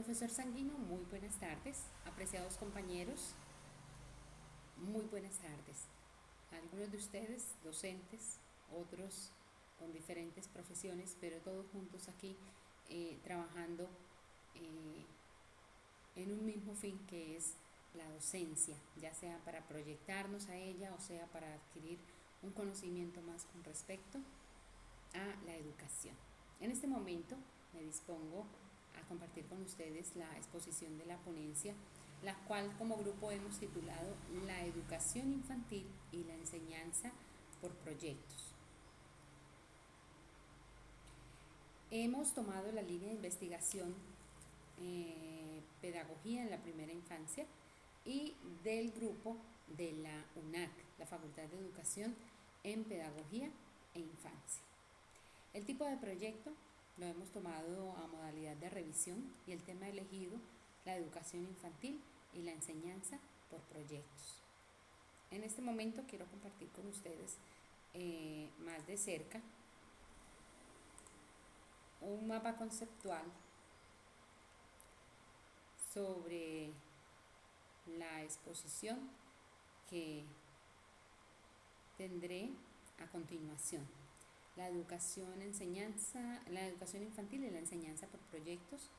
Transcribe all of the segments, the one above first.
Profesor Sanguino, muy buenas tardes. Apreciados compañeros, muy buenas tardes. Algunos de ustedes docentes, otros con diferentes profesiones, pero todos juntos aquí trabajando en un mismo fin, que es la docencia, ya sea para proyectarnos a ella o sea para adquirir un conocimiento más con respecto a la educación. En este momento me dispongo a compartir con ustedes la exposición de la ponencia, la cual como grupo hemos titulado La educación infantil y la enseñanza por proyectos. Hemos tomado la línea de investigación Pedagogía en la Primera Infancia y del grupo de la UNAC, la Facultad de Educación en Pedagogía e Infancia. El tipo de proyecto lo hemos tomado a modalidad de revisión y el tema elegido, la educación infantil y la enseñanza por proyectos. En este momento quiero compartir con ustedes más de cerca un mapa conceptual sobre la exposición que tendré a continuación. La educación infantil y la enseñanza por proyectos.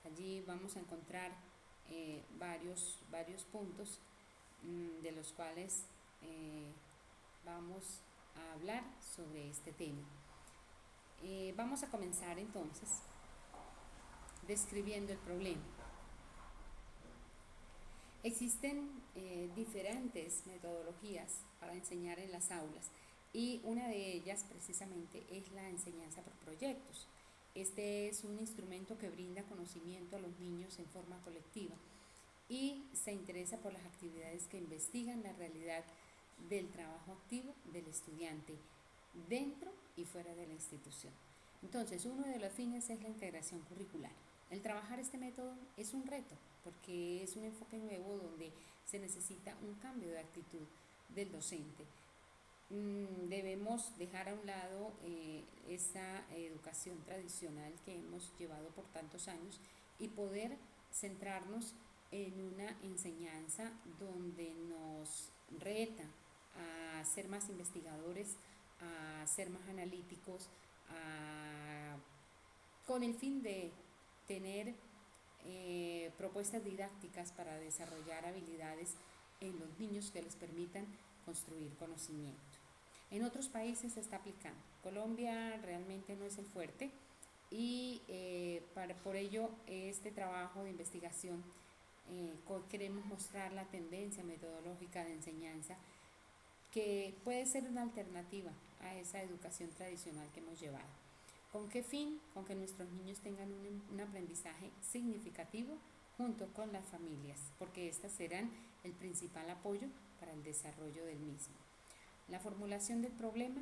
Allí vamos a encontrar varios puntos de los cuales vamos a hablar sobre este tema. Vamos a comenzar entonces describiendo el problema. Existen diferentes metodologías para enseñar en las aulas y una de ellas precisamente es la enseñanza por proyectos. Este es un instrumento que brinda conocimiento a los niños en forma colectiva y se interesa por las actividades que investigan la realidad del trabajo activo del estudiante dentro y fuera de la institución. Entonces, uno de los fines es la integración curricular. El trabajar este método es un reto porque es un enfoque nuevo donde se necesita un cambio de actitud del docente. Debemos dejar a un lado esa educación tradicional que hemos llevado por tantos años y poder centrarnos en una enseñanza donde nos reta a ser más investigadores, a ser más analíticos, con el fin de tener propuestas didácticas para desarrollar habilidades en los niños que les permitan construir conocimiento. En otros países se está aplicando. Colombia realmente no es el fuerte y por ello este trabajo de investigación queremos mostrar la tendencia metodológica de enseñanza que puede ser una alternativa a esa educación tradicional que hemos llevado. ¿Con qué fin? Con que nuestros niños tengan un aprendizaje significativo junto con las familias, porque estas serán el principal apoyo para el desarrollo del mismo. La formulación del problema: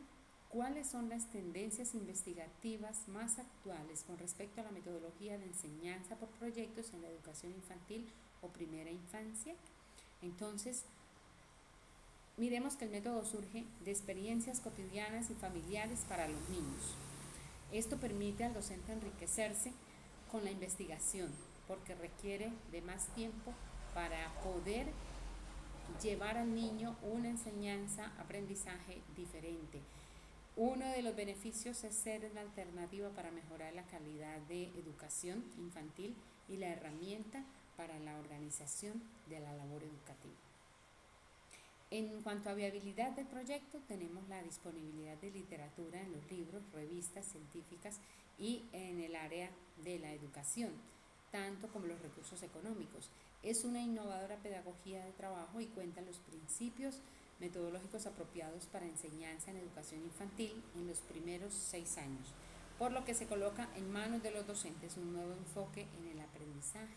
¿cuáles son las tendencias investigativas más actuales con respecto a la metodología de enseñanza por proyectos en la educación infantil o primera infancia? Entonces, miremos que el método surge de experiencias cotidianas y familiares para los niños. Esto permite al docente enriquecerse con la investigación, porque requiere de más tiempo para poder llevar al niño una enseñanza, aprendizaje diferente. Uno de los beneficios es ser una alternativa para mejorar la calidad de educación infantil y la herramienta para la organización de la labor educativa. En cuanto a viabilidad del proyecto, tenemos la disponibilidad de literatura en los libros, revistas científicas y en el área de la educación, tanto como los recursos económicos. Es una innovadora pedagogía de trabajo y cuenta los principios metodológicos apropiados para enseñanza en educación infantil en los primeros 6 años, por lo que se coloca en manos de los docentes un nuevo enfoque en el aprendizaje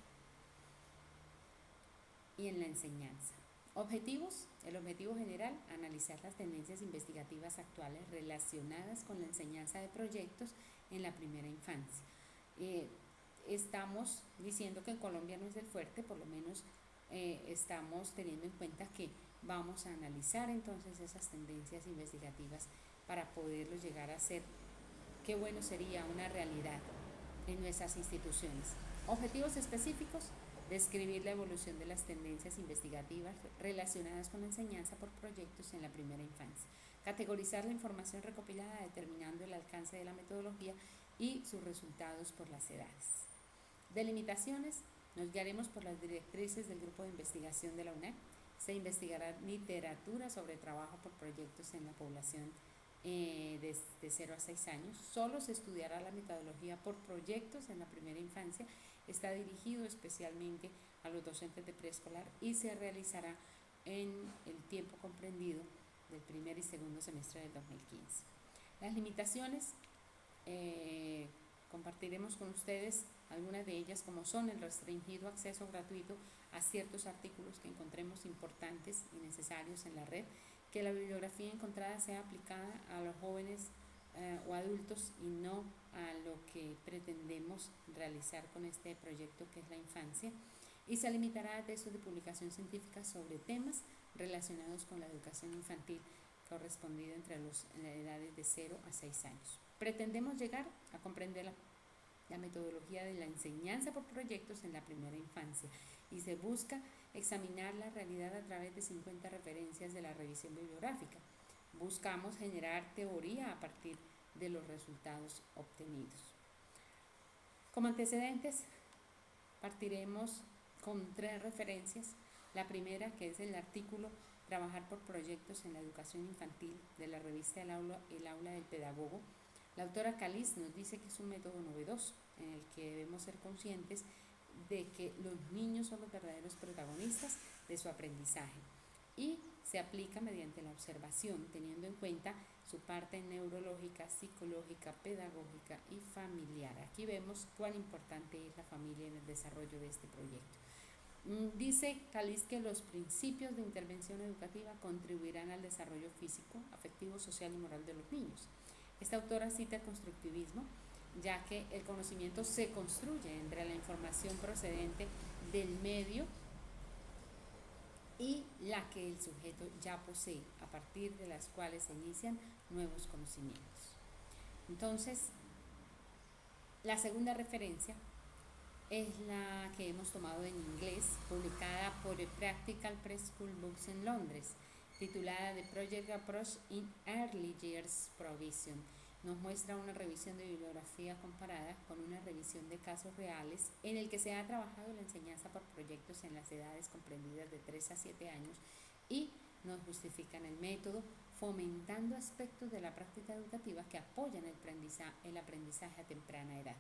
y en la enseñanza. Objetivos: el objetivo general, analizar las tendencias investigativas actuales relacionadas con la enseñanza de proyectos en la primera infancia. Estamos diciendo que en Colombia no es el fuerte, por lo menos estamos teniendo en cuenta que vamos a analizar entonces esas tendencias investigativas para poderlo llegar a hacer. Qué bueno sería una realidad en nuestras instituciones. Objetivos específicos: describir la evolución de las tendencias investigativas relacionadas con la enseñanza por proyectos en la primera infancia. Categorizar la información recopilada determinando el alcance de la metodología y sus resultados por las edades. Delimitaciones: nos guiaremos por las directrices del grupo de investigación de la UNED. Se investigará literatura sobre trabajo por proyectos en la población de 0 a 6 años. Solo se estudiará la metodología por proyectos en la primera infancia. Está dirigido especialmente a los docentes de preescolar y se realizará en el tiempo comprendido del primer y segundo semestre del 2015. Las limitaciones, compartiremos con ustedes algunas de ellas, como son el restringido acceso gratuito a ciertos artículos que encontremos importantes y necesarios en la red, que la bibliografía encontrada sea aplicada a los jóvenes o adultos y no a lo que pretendemos realizar con este proyecto que es la infancia, y se limitará a textos de publicación científica sobre temas relacionados con la educación infantil correspondido entre las edades de 0 a 6 años. Pretendemos llegar a comprender la metodología de la enseñanza por proyectos en la primera infancia y se busca examinar la realidad a través de 50 referencias de la revisión bibliográfica. Buscamos generar teoría a partir de los resultados obtenidos. Como antecedentes, partiremos con 3 referencias. La primera, que es el artículo Trabajar por proyectos en la educación infantil de la revista El Aula del Pedagogo. La autora Caliz nos dice que es un método novedoso en el que debemos ser conscientes de que los niños son los verdaderos protagonistas de su aprendizaje y se aplica mediante la observación, teniendo en cuenta su parte neurológica, psicológica, pedagógica y familiar. Aquí vemos cuán importante es la familia en el desarrollo de este proyecto. Dice Caliz que los principios de intervención educativa contribuirán al desarrollo físico, afectivo, social y moral de los niños. Esta autora cita el constructivismo, ya que el conocimiento se construye entre la información procedente del medio y la que el sujeto ya posee, a partir de las cuales se inician nuevos conocimientos. Entonces, la segunda referencia es la que hemos tomado en inglés, publicada por el Practical Preschool Books en Londres, titulada The Project Approach in Early Years Provision. Nos muestra una revisión de bibliografía comparada con una revisión de casos reales en el que se ha trabajado la enseñanza por proyectos en las edades comprendidas de 3 a 7 años y nos justifican el método, fomentando aspectos de la práctica educativa que apoyan el aprendizaje a temprana edad.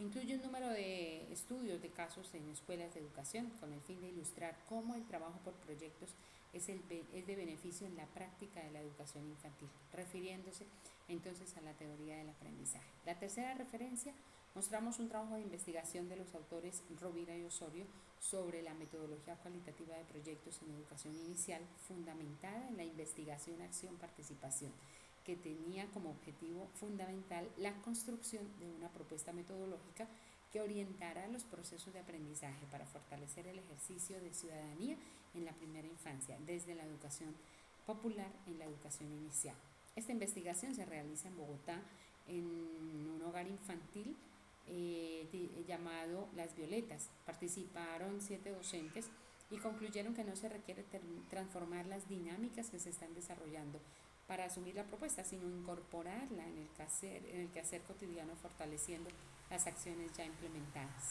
Incluye un número de estudios de casos en escuelas de educación con el fin de ilustrar cómo el trabajo por proyectos es de beneficio en la práctica de la educación infantil, refiriéndose entonces a la teoría del aprendizaje. La tercera referencia, mostramos un trabajo de investigación de los autores Rovira y Osorio sobre la metodología cualitativa de proyectos en educación inicial fundamentada en la investigación, acción, participación, que tenía como objetivo fundamental la construcción de una propuesta metodológica que orientara los procesos de aprendizaje para fortalecer el ejercicio de ciudadanía en la primera infancia, desde la educación popular en la educación inicial. Esta investigación se realiza en Bogotá, en un hogar infantil llamado Las Violetas. Participaron 7 docentes y concluyeron que no se requiere transformar las dinámicas que se están desarrollando para asumir la propuesta, sino incorporarla en el quehacer cotidiano, fortaleciendo las acciones ya implementadas.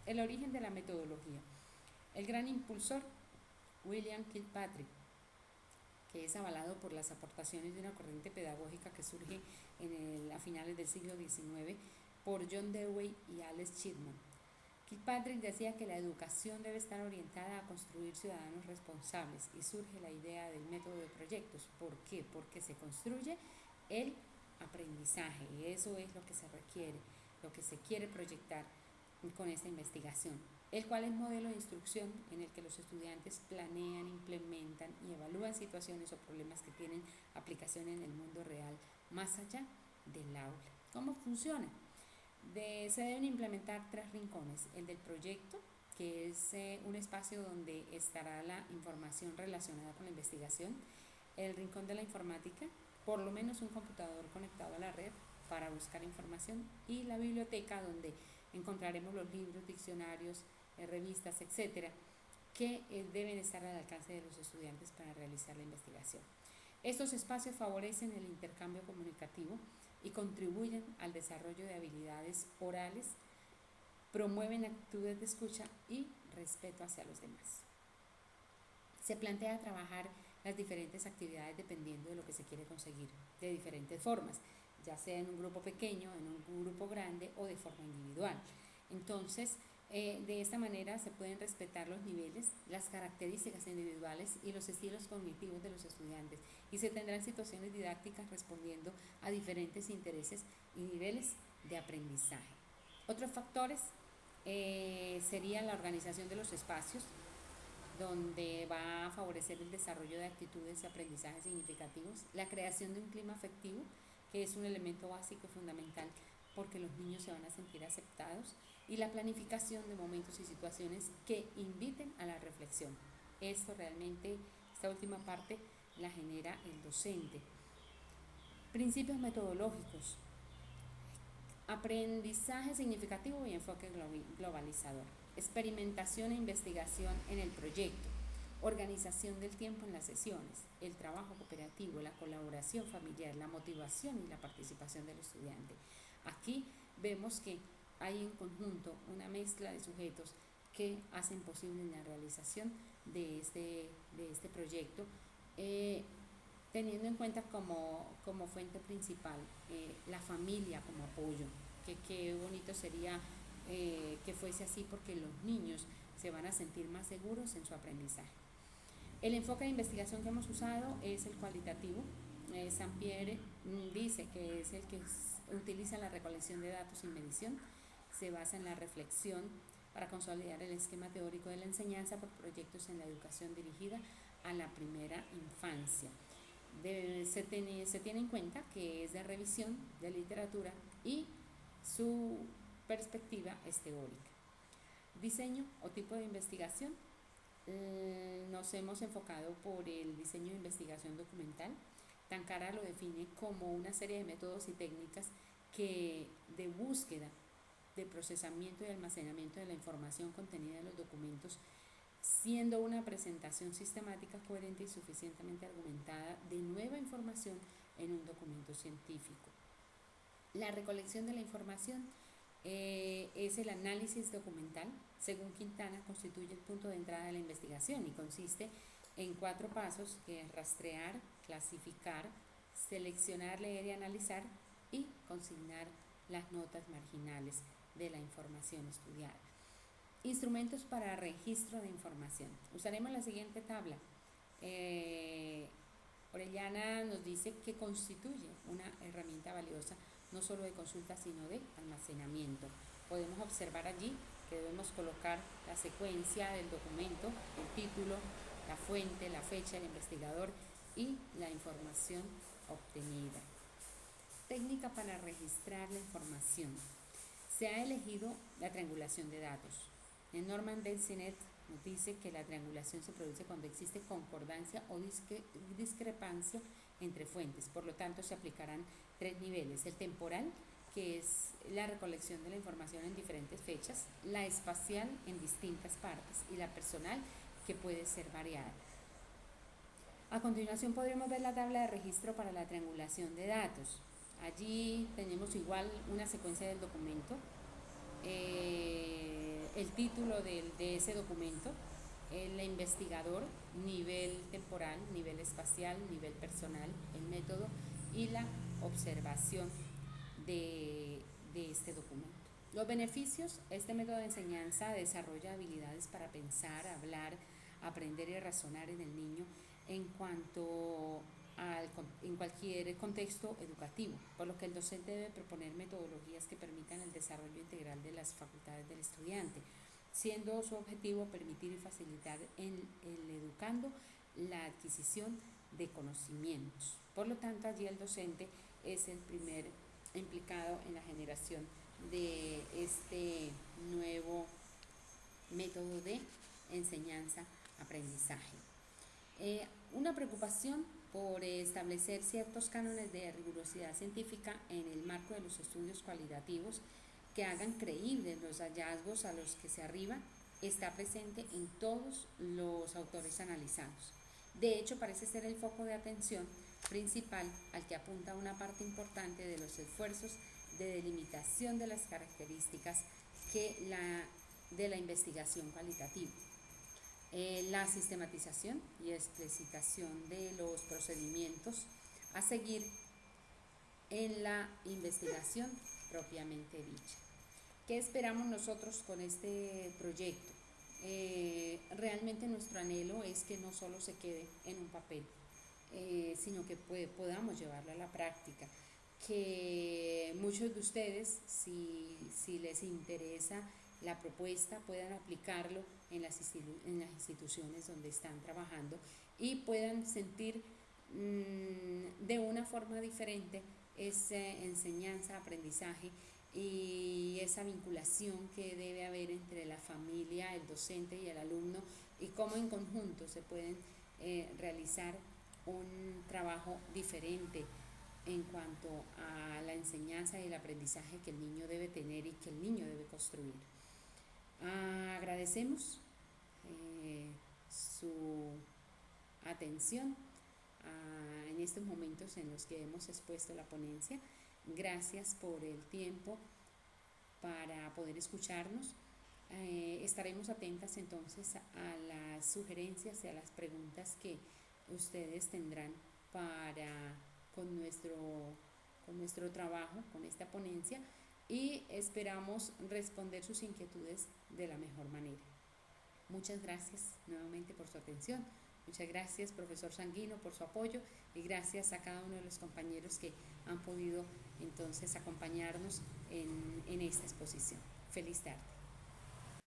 El origen de la metodología. El gran impulsor, William Kilpatrick, que es avalado por las aportaciones de una corriente pedagógica que surge a finales del siglo XIX por John Dewey y Alex Chipman. Kilpatrick decía que la educación debe estar orientada a construir ciudadanos responsables y surge la idea del método de proyectos. ¿Por qué? Porque se construye el aprendizaje y eso es lo que se requiere, lo que se quiere proyectar con esta investigación, el cual es modelo de instrucción en el que los estudiantes planean, implementan y evalúan situaciones o problemas que tienen aplicación en el mundo real, más allá del aula. ¿Cómo funciona? Se deben implementar 3 rincones: el del proyecto, que es un espacio donde estará la información relacionada con la investigación; el rincón de la informática, por lo menos un computador conectado a la red; para buscar información, y la biblioteca, donde encontraremos los libros, diccionarios, revistas, etcétera, que deben estar al alcance de los estudiantes para realizar la investigación. Estos espacios favorecen el intercambio comunicativo y contribuyen al desarrollo de habilidades orales, promueven actitudes de escucha y respeto hacia los demás. Se plantea trabajar las diferentes actividades dependiendo de lo que se quiere conseguir, de diferentes formas, ya sea en un grupo pequeño, en un grupo grande o de forma individual. Entonces, de esta manera se pueden respetar los niveles, las características individuales y los estilos cognitivos de los estudiantes, y se tendrán situaciones didácticas respondiendo a diferentes intereses y niveles de aprendizaje. Otros factores serían la organización de los espacios, donde va a favorecer el desarrollo de actitudes y aprendizajes significativos, la creación de un clima afectivo, que es un elemento básico y fundamental porque los niños se van a sentir aceptados, y la planificación de momentos y situaciones que inviten a la reflexión. Esto realmente, esta última parte la genera el docente. Principios metodológicos: aprendizaje significativo y enfoque globalizador, experimentación e investigación en el proyecto, organización del tiempo en las sesiones, el trabajo cooperativo, la colaboración familiar, la motivación y la participación del estudiante. Aquí vemos que hay en conjunto una mezcla de sujetos que hacen posible la realización de este proyecto, teniendo en cuenta como fuente principal la familia como apoyo, que qué bonito sería que fuese así, porque los niños se van a sentir más seguros en su aprendizaje. El enfoque de investigación que hemos usado es el cualitativo. Sampierre dice que es el que utiliza la recolección de datos sin medición, se basa en la reflexión para consolidar el esquema teórico de la enseñanza por proyectos en la educación dirigida a la primera infancia. Se tiene en cuenta que es de revisión de literatura y su perspectiva es teórica. Diseño o tipo de investigación: nos hemos enfocado por el diseño de investigación documental. Tancara lo define como una serie de métodos y técnicas de búsqueda, de procesamiento y almacenamiento de la información contenida en los documentos, siendo una presentación sistemática, coherente y suficientemente argumentada de nueva información en un documento científico. La recolección de la información es el análisis documental. Según Quintana, constituye el punto de entrada de la investigación y consiste en 4 pasos, que es rastrear, clasificar, seleccionar, leer y analizar, y consignar las notas marginales de la información estudiada. Instrumentos para registro de información. Usaremos la siguiente tabla. Orellana nos dice que constituye una herramienta valiosa no solo de consulta, sino de almacenamiento. Podemos observar allí que debemos colocar la secuencia del documento, el título, la fuente, la fecha, el investigador y la información obtenida. Técnica para registrar la información. Se ha elegido la triangulación de datos. En Norman Bensinet nos dice que la triangulación se produce cuando existe concordancia o discrepancia entre fuentes. Por lo tanto, se aplicarán 3 niveles: el temporal, que es la recolección de la información en diferentes fechas; la espacial, en distintas partes; y la personal, que puede ser variada. A continuación podremos ver la tabla de registro para la triangulación de datos. Allí tenemos igual una secuencia del documento, el título de ese documento, el investigador, nivel temporal, nivel espacial, nivel personal, el método y la observación de este documento. Los beneficios: este método de enseñanza desarrolla habilidades para pensar, hablar, aprender y razonar en el niño en cualquier contexto educativo, por lo que el docente debe proponer metodologías que permitan el desarrollo integral de las facultades del estudiante, siendo su objetivo permitir y facilitar en el educando la adquisición de conocimientos. Por lo tanto, allí el docente es el primer implicado en la generación de este nuevo método de enseñanza-aprendizaje. Una preocupación por establecer ciertos cánones de rigurosidad científica en el marco de los estudios cualitativos que hagan creíbles los hallazgos a los que se arriba, está presente en todos los autores analizados. De hecho, parece ser el foco de atención principal al que apunta una parte importante de los esfuerzos de delimitación de las características de la investigación cualitativa. La sistematización y explicitación de los procedimientos a seguir en la investigación propiamente dicha. ¿Qué esperamos nosotros con este proyecto? Realmente nuestro anhelo es que no solo se quede en un papel, sino que podamos llevarlo a la práctica, que muchos de ustedes, si les interesa la propuesta, puedan aplicarlo en las instituciones donde están trabajando y puedan sentir de una forma diferente esa enseñanza, aprendizaje y esa vinculación que debe haber entre la familia, el docente y el alumno, y cómo en conjunto se pueden realizar un trabajo diferente en cuanto a la enseñanza y el aprendizaje que el niño debe tener y que el niño debe construir. Agradecemos su atención en estos momentos en los que hemos expuesto la ponencia. Gracias por el tiempo para poder escucharnos. Estaremos atentas entonces a las sugerencias y a las preguntas que ustedes tendrán con nuestro trabajo, con esta ponencia, y esperamos responder sus inquietudes de la mejor manera. Muchas gracias nuevamente por su atención. Muchas gracias, profesor Sanguino, por su apoyo, y gracias a cada uno de los compañeros que han podido entonces acompañarnos en esta exposición. Feliz tarde.